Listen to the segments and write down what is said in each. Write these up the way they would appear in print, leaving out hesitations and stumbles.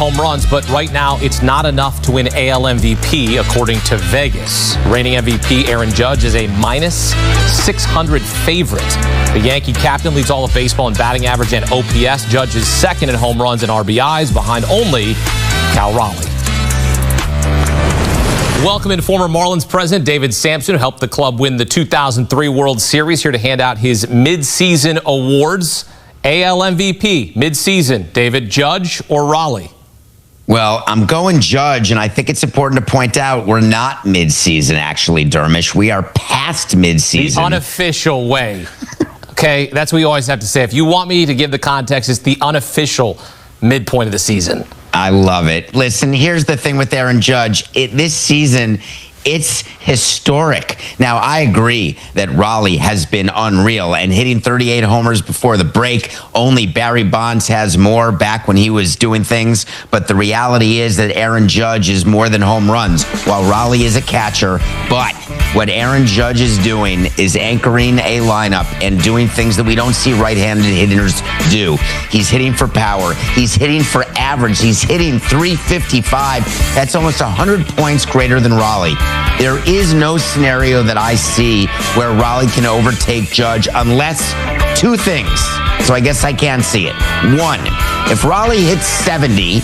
home runs, but right now it's not enough to win AL MVP, according to Vegas. Reigning MVP Aaron Judge is a minus 600 favorite. The Yankee captain leads all of baseball in batting average and OPS. Judge is second in home runs and RBIs, behind only Cal Raleigh. Welcome in former Marlins president David Samson, who helped the club win the 2003 World Series, here to hand out his midseason awards. AL MVP, midseason, David, Judge or Raleigh? Well, I'm going Judge, and I think it's important to point out we're not midseason, actually, Dermish. We are past midseason. The unofficial way. Okay, that's what you always have to say. If you want me to give the context, it's the unofficial midpoint of the season. I love it. Listen, here's the thing with Aaron Judge. This season, it's historic. Now, I agree that Raleigh has been unreal and hitting 38 homers before the break. Only Barry Bonds has more back when he was doing things. But the reality is that Aaron Judge is more than home runs, while Raleigh is a catcher. But what Aaron Judge is doing is anchoring a lineup and doing things that we don't see right-handed hitters do. He's hitting for power. He's hitting for average. He's hitting 355. That's almost 100 points greater than Raleigh. There is no scenario that I see where Raleigh can overtake Judge unless two things. So I guess I can see it. One, if Raleigh hits 70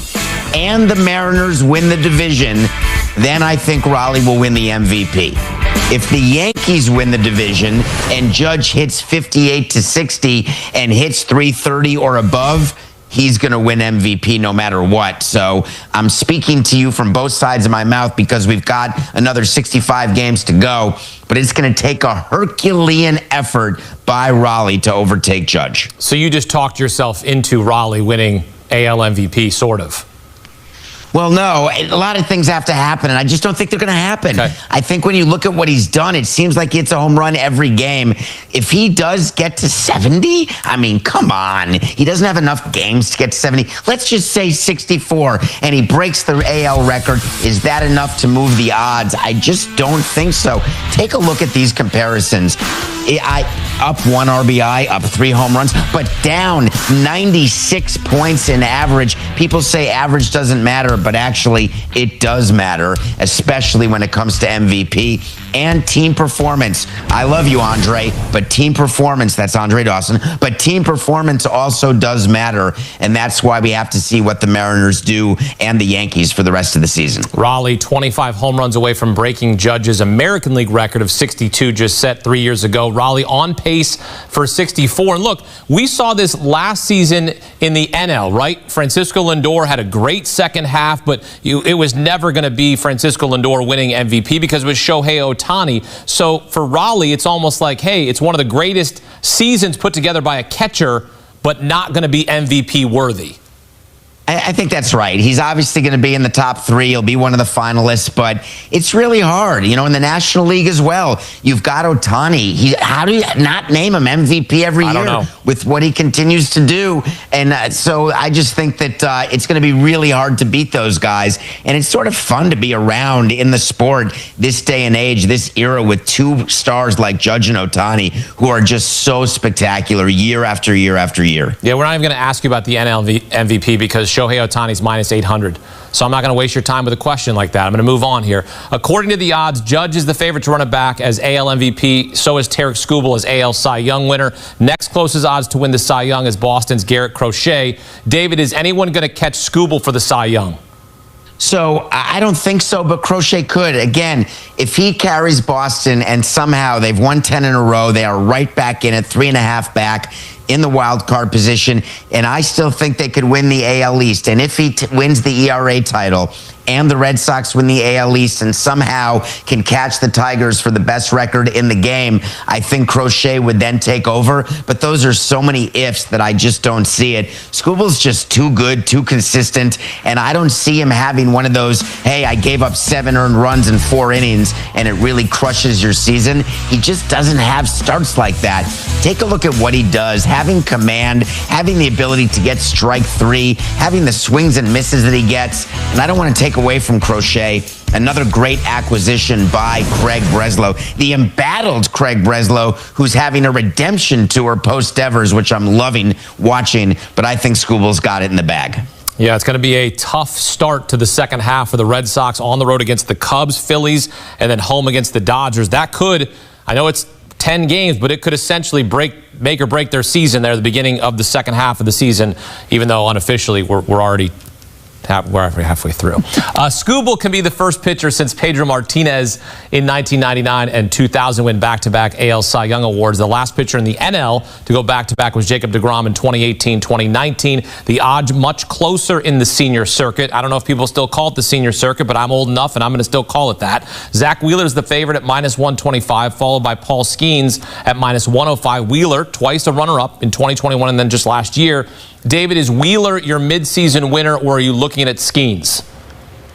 and the Mariners win the division, then I think Raleigh will win the MVP. If the Yankees win the division and Judge hits 58 to 60 and hits 330 or above, he's going to win MVP no matter what. So I'm speaking to you from both sides of my mouth because we've got another 65 games to go, but it's going to take a Herculean effort by Raleigh to overtake Judge. So you just talked yourself into Raleigh winning AL MVP, sort of. Well, no, a lot of things have to happen, and I just don't think they're going to happen. Okay. I think when you look at what he's done, it seems like it's a home run every game. If he does get to 70, I mean, come on. He doesn't have enough games to get to 70. Let's just say 64, and he breaks the AL record. Is that enough to move the odds? I just don't think so. Take a look at these comparisons. Up 1 RBI, up 3 home runs, but down 96 points in average. People say average doesn't matter, but actually it does matter, especially when it comes to MVP and team performance. I love you, Andre, but team performance, that's Andre Dawson, but team performance also does matter, and that's why we have to see what the Mariners do and the Yankees for the rest of the season. Raleigh, 25 home runs away from breaking Judge's American League record of 62 just set 3 years ago. Raleigh on pace for 64. And look, we saw this last season in the NL, right? Francisco Lindor had a great second half, but it was never going to be Francisco Lindor winning MVP because it was Shohei Ohtani. So for Raleigh, it's almost like, hey, it's one of the greatest seasons put together by a catcher, but not going to be MVP worthy. I think that's right. He's obviously going to be in the top 3. He'll be one of the finalists, but it's really hard. You know, in the National League as well, you've got Ohtani. How do you not name him MVP every year with what he continues to do? And so I just think that it's going to be really hard to beat those guys. And it's sort of fun to be around in the sport this day and age, this era, with two stars like Judge and Ohtani, who are just so spectacular year after year after year. Yeah, we're not even going to ask you about the NL MVP because Shohei Ohtani's minus 800. So I'm not going to waste your time with a question like that. I'm going to move on here. According to the odds, Judge is the favorite to run it back as AL MVP. So is Tarek Skubal as AL Cy Young winner. Next closest odds to win the Cy Young is Boston's Garrett Crochet. David, is anyone going to catch Skubal for the Cy Young? So I don't think so, but Crochet could. Again, if he carries Boston and somehow they've won 10 in a row, they are right back in it, 3.5 back in the wild card position, and I still think they could win the AL East. And if he wins the ERA title and the Red Sox win the AL East and somehow can catch the Tigers for the best record in the game, I think Crochet would then take over. But those are so many ifs that I just don't see it. Skubal's just too good, too consistent, and I don't see him having one of those, hey, I gave up 7 earned runs in 4 innings and it really crushes your season. He just doesn't have starts like that. Take a look at what he does. Having command, having the ability to get strike 3, having the swings and misses that he gets. And I don't want to take away from Crochet. Another great acquisition by Craig Breslow, the embattled Craig Breslow, who's having a redemption tour post-Devers, which I'm loving watching, but I think Skubal's got it in the bag. Yeah, it's going to be a tough start to the second half for the Red Sox on the road against the Cubs, Phillies, and then home against the Dodgers. That could, I know it's 10 games, but it could essentially make or break their season there at the beginning of the second half of the season, even though unofficially we're already halfway through. Skubal can be the first pitcher since Pedro Martinez in 1999 and 2000 win back-to-back AL Cy Young Awards. The last pitcher in the NL to go back-to-back was Jacob deGrom in 2018-2019. The odds much closer in the senior circuit. I don't know if people still call it the senior circuit, but I'm old enough and I'm going to still call it that. Zach Wheeler's the favorite at -125, followed by Paul Skeens at -105. Wheeler, twice a runner-up in 2021 and then just last year. David, is Wheeler your midseason winner, or are you looking at Skeens?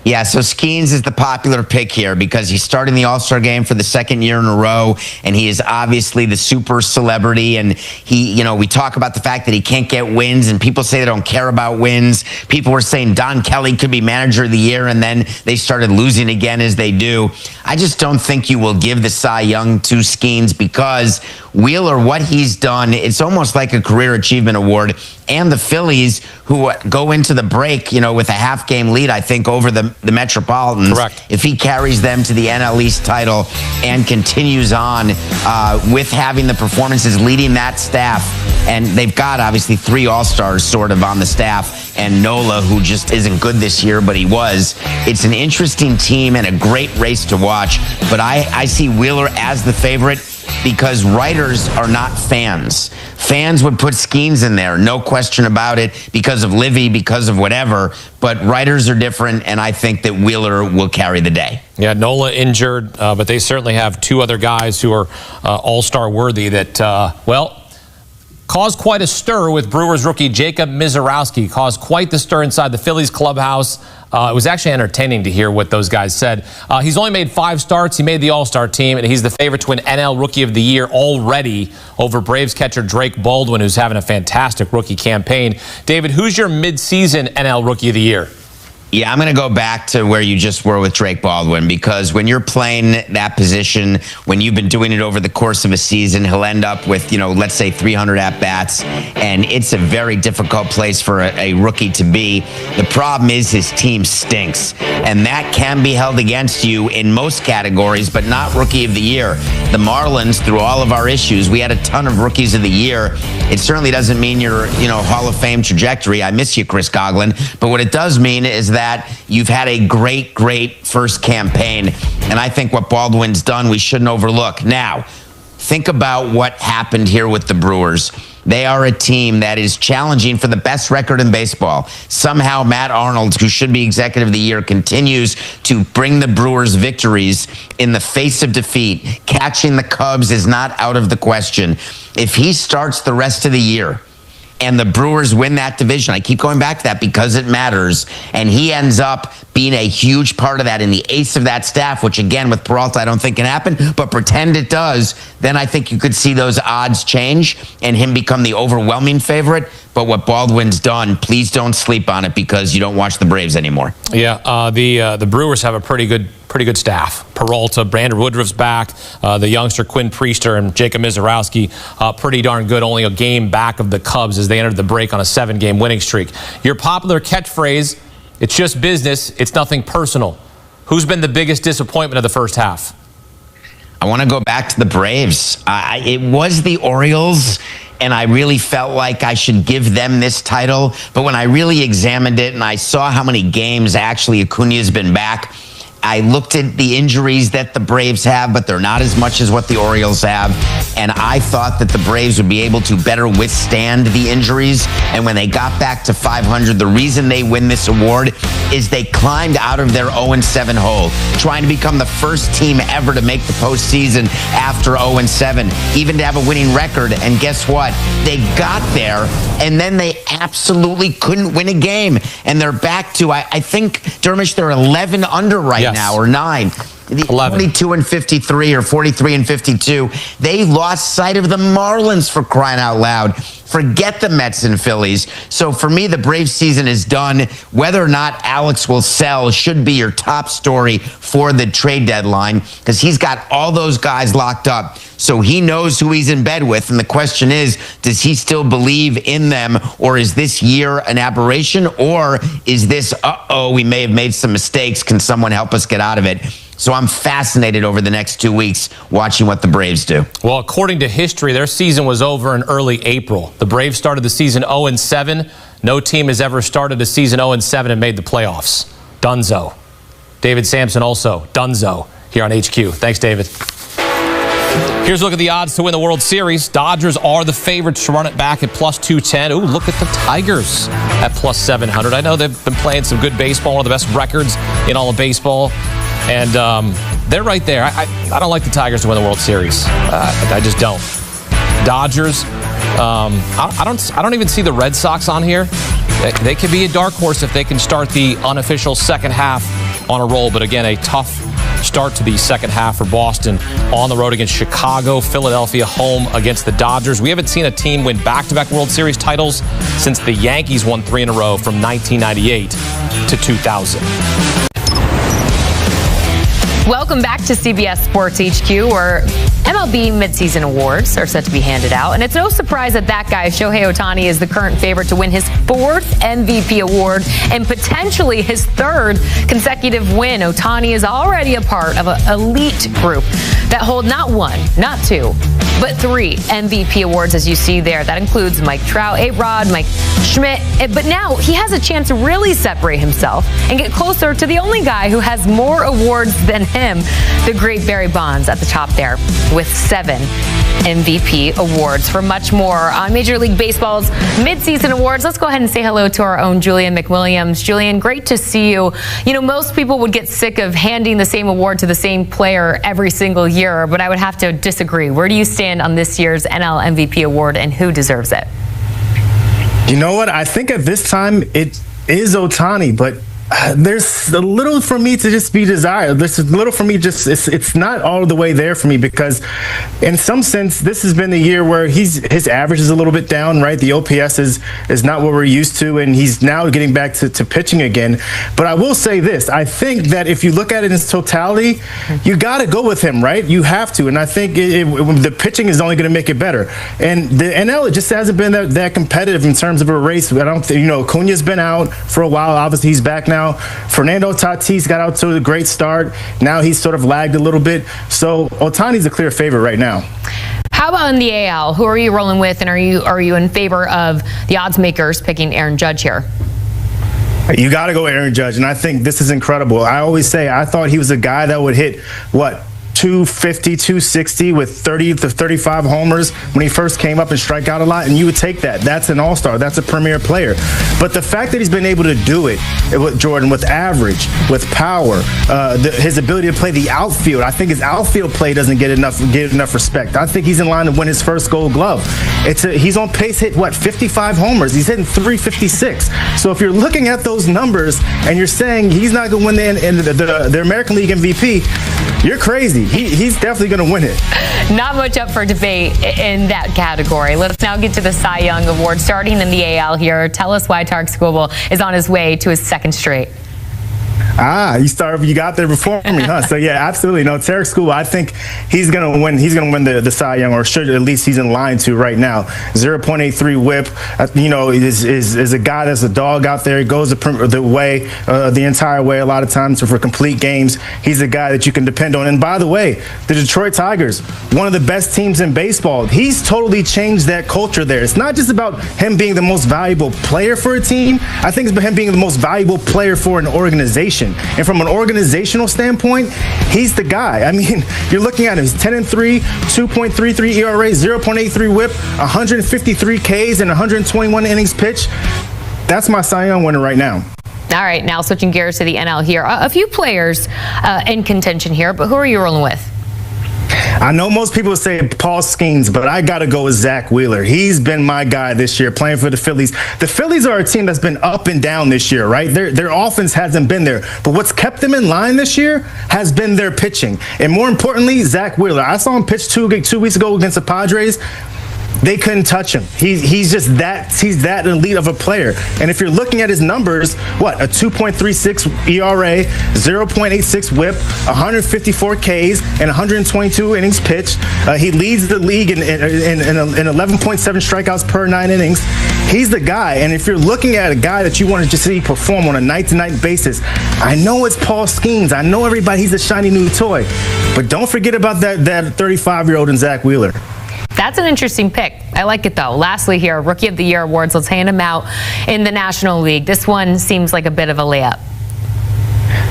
Yeah, so Skeens is the popular pick here because he's starting the All-Star game for the second year in a row, and he is obviously the super celebrity. And he, we talk about the fact that he can't get wins, and people say they don't care about wins. People were saying Don Kelly could be manager of the year, and then they started losing again as they do. I just don't think you will give the Cy Young to Skeens because Wheeler, what he's done, it's almost like a career achievement award. And the Phillies, who go into the break, with a half-game lead, I think, over the Metropolitans. Correct. If he carries them to the NL East title and continues on with having the performances, leading that staff, and they've got, obviously, 3 All-Stars sort of on the staff, and Nola, who just isn't good this year, but he was. It's an interesting team and a great race to watch, but I see Wheeler as the favorite because writers are not fans. Fans would put Skeens in there, no question about it, because of Livy, because of whatever. But writers are different, and I think that Wheeler will carry the day. Yeah, Nola injured, but they certainly have 2 other guys who are all-star worthy that, caused quite a stir with Brewers rookie Jacob Misiorowski. Caused quite the stir inside the Phillies clubhouse. It was actually entertaining to hear what those guys said. He's only made 5 starts. He made the All-Star team, and he's the favorite to win NL Rookie of the Year already over Braves catcher Drake Baldwin, who's having a fantastic rookie campaign. David, who's your mid-season NL Rookie of the Year? Yeah, I'm going to go back to where you just were with Drake Baldwin, because when you're playing that position, when you've been doing it over the course of a season, he'll end up with, let's say 300 at-bats, and it's a very difficult place for a rookie to be. The problem is his team stinks, and that can be held against you in most categories, but not Rookie of the Year. The Marlins, through all of our issues, we had a ton of Rookies of the Year. It certainly doesn't mean you're, Hall of Fame trajectory. I miss you, Chris Coughlin, but what it does mean is that you've had a great first campaign, and I think what Baldwin's done we shouldn't overlook. Now, think about what happened here with the Brewers. They are a team that is challenging for the best record in baseball. Somehow Matt Arnold, who should be Executive of the Year, continues to bring the Brewers victories in the face of defeat. Catching the Cubs is not out of the question. If he starts the rest of the year and the Brewers win that division, I keep going back to that because it matters, and he ends up being a huge part of that and the ace of that staff, which again with Peralta I don't think can happen, but pretend it does, then I think you could see those odds change and him become the overwhelming favorite. But what Baldwin's done, please don't sleep on it because you don't watch the Braves anymore. Yeah, the Brewers have a pretty good staff. Peralta, Brandon Woodruff's back, the youngster Quinn Priester and Jacob Misiorowski, pretty darn good, only a game back of the Cubs as they entered the break on a 7-game winning streak. Your popular catchphrase, it's just business, it's nothing personal. Who's been the biggest disappointment of the first half? I want to go back to the Braves. It was the Orioles, and I really felt like I should give them this title. But when I really examined it and I saw how many games actually Acuna's been back, I looked at the injuries that the Braves have, but they're not as much as what the Orioles have. And I thought that the Braves would be able to better withstand the injuries. And when they got back to 500, the reason they win this award is they climbed out of their 0-7 hole, trying to become the first team ever to make the postseason after 0-7, even to have a winning record. And guess what? They got there, and then they absolutely couldn't win a game. And they're back to, I think, Dermish, they're 11 under right now, or 9. The 11. 22 and 53 or 43 and 52. They lost sight of the Marlins, for crying out loud. Forget the Mets and Phillies. So for me, the Braves season is done. Whether or not Alex will sell should be your top story for the trade deadline, because he's got all those guys locked up. So he knows who he's in bed with. And the question is, does he still believe in them? Or is this year an aberration? Or is this, we may have made some mistakes. Can someone help us get out of it? So I'm fascinated over the next 2 weeks watching what the Braves do. Well, according to history, their season was over in early April. The Braves started the season 0-7. No team has ever started a season 0-7 and made the playoffs. Dunzo. David Sampson also. Dunzo here on HQ. Thanks, David. Here's a look at the odds to win the World Series. Dodgers are the favorites to run it back at plus 210. Ooh, look at the Tigers at plus 700. I know they've been playing some good baseball, one of the best records in all of baseball. And they're right there. I don't like the Tigers to win the World Series. I just don't. Dodgers. I don't even see the Red Sox on here. They could be a dark horse if they can start the unofficial second half on a roll. But again, a tough start to the second half for Boston on the road against Chicago, Philadelphia home against the Dodgers. We haven't seen a team win back-to-back World Series titles since the Yankees won 3 in a row from 1998 to 2000. Welcome back to CBS Sports HQ, where MLB midseason awards are set to be handed out. And it's no surprise that guy, Shohei Ohtani, is the current favorite to win his 4th MVP award and potentially his 3rd consecutive win. Ohtani is already a part of an elite group that hold not 1, not 2, but 3 MVP awards, as you see there. That includes Mike Trout, A-Rod, Mike Schmidt. But now he has a chance to really separate himself and get closer to the only guy who has more awards than him, the great Barry Bonds at the top there with 7 MVP awards. For much more on Major League Baseball's midseason awards, let's go ahead and say hello to our own Julian McWilliams. Julian, great to see you. You know, most people would get sick of handing the same award to the same player every single year, but I would have to disagree. Where do you stand on this year's NL MVP award and who deserves it? You know what? I think at this time it is Ohtani, but there's a little for me to just be desired. There's a little for me it's not all the way there for me, because in some sense this has been the year where his average is a little bit down, right? The OPS is not what we're used to, and he's now getting back to pitching again. But I will say this, I think that if you look at it in its totality, you got to go with him, right? You have to, and I think the pitching is only going to make it better. And the NL, it just hasn't been that competitive in terms of a race. I don't think, Acuña's been out for a while. Obviously he's back now. Fernando Tatis got out to a great start. Now he's sort of lagged a little bit. So Ohtani's a clear favorite right now. How about in the AL? Who are you rolling with, and are you in favor of the odds makers picking Aaron Judge here? You got to go Aaron Judge, and I think this is incredible. I always say I thought he was a guy that would hit, 250, 260 with 30 to 35 homers when he first came up and strike out a lot, and you would take that. That's an all-star. That's a premier player. But the fact that he's been able to do it, Jordan, with average, with power, his ability to play the outfield, I think his outfield play doesn't get enough respect. I think he's in line to win his first Gold Glove. He's on pace to hit 55 homers. He's hitting 356. So if you're looking at those numbers and you're saying he's not going to win the American League MVP, you're crazy. He's definitely going to win it. Not much up for debate in that category. Let's now get to the Cy Young Award, starting in the AL here. Tell us why Tarek Skubal is on his way to his 2nd straight. You got there before me, huh? So yeah, absolutely. No, Tarek Skubal, I think he's gonna win. He's gonna win the Cy Young, or should at least he's in line to right now. 0.83 WHIP. Is a guy that's a dog out there. He goes the entire way a lot of times for complete games. He's a guy that you can depend on. And by the way, the Detroit Tigers, one of the best teams in baseball. He's totally changed that culture there. It's not just about him being the most valuable player for a team. I think it's about him being the most valuable player for an organization. And from an organizational standpoint, he's the guy. I mean, you're looking at him. He's 10-3, 2.33 ERA, 0.83 WHIP, 153 Ks, and 121 innings pitched. That's my Cy Young winner right now. All right, now switching gears to the NL here. A few players in contention here, but who are you rolling with? I know most people say Paul Skeens, but I got to go with Zach Wheeler. He's been my guy this year playing for the Phillies. The Phillies are a team that's been up and down this year, right? Their offense hasn't been there. But what's kept them in line this year has been their pitching. And more importantly, Zach Wheeler. I saw him pitch 2 weeks ago against the Padres. They couldn't touch him. He's just that elite of a player. And if you're looking at his numbers, a 2.36 ERA, 0.86 WHIP, 154 Ks, and 122 innings pitched. He leads the league in 11.7 strikeouts per 9 innings. He's the guy. And if you're looking at a guy that you want to just see perform on a night-to-night basis, I know it's Paul Skeens. I know everybody, he's a shiny new toy. But don't forget about that 35-year-old in Zach Wheeler. That's an interesting pick. I like it, though. Lastly here, Rookie of the Year awards. Let's hand them out in the National League. This one seems like a bit of a layup.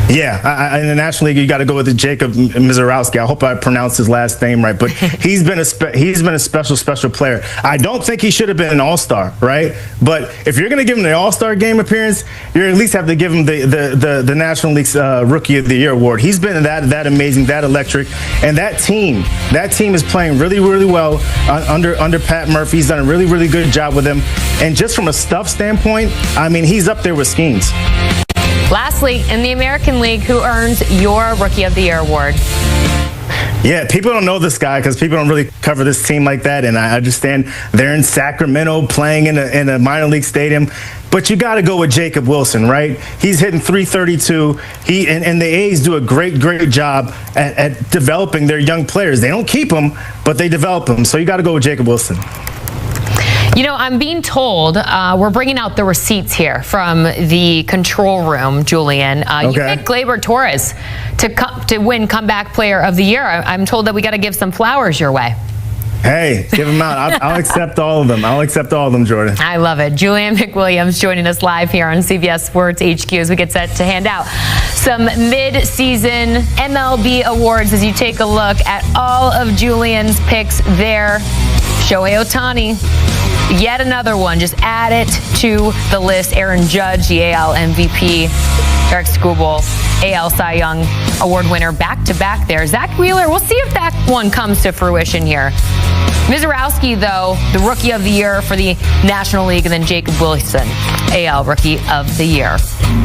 Yeah, in the National League, you got to go with the Jacob Mizorowski. I hope I pronounced his last name right, but he's been a special player. I don't think he should have been an All-Star, right? But if you're going to give him the All-Star game appearance, you at least have to give him the National League's Rookie of the Year award. He's been that amazing, that electric, and that team is playing really, really well under Pat Murphy. He's done a really, really good job with him, and just from a stuff standpoint, I mean, he's up there with Skeens. Lastly, in the American League, who earns your Rookie of the Year award? Yeah, people don't know this guy because people don't really cover this team like that, and I understand they're in Sacramento playing in a minor league stadium, but you got to go with Jacob Wilson, right? He's hitting .332. And the A's do a great job at developing their young players. They don't keep them, but they develop them, so you got to go with Jacob Wilson. You know, I'm being told we're bringing out the receipts here from the control room, Julian. You picked Gleyber Torres to win Comeback Player of the Year. I'm told that we got to give some flowers your way. Hey, give them out. I'll accept all of them. I'll accept all of them, Jordan. I love it. Julian McWilliams joining us live here on CBS Sports HQ as we get set to hand out some mid-season MLB awards as you take a look at all of Julian's picks there. Shohei Ohtani, yet another one. Just add it to the list. Aaron Judge, the AL MVP. Eric Skubal, AL Cy Young Award winner, back-to-back there. Zach Wheeler, we'll see if that one comes to fruition here. Mizorowski, though, the Rookie of the Year for the National League, and then Jacob Wilson, AL Rookie of the Year.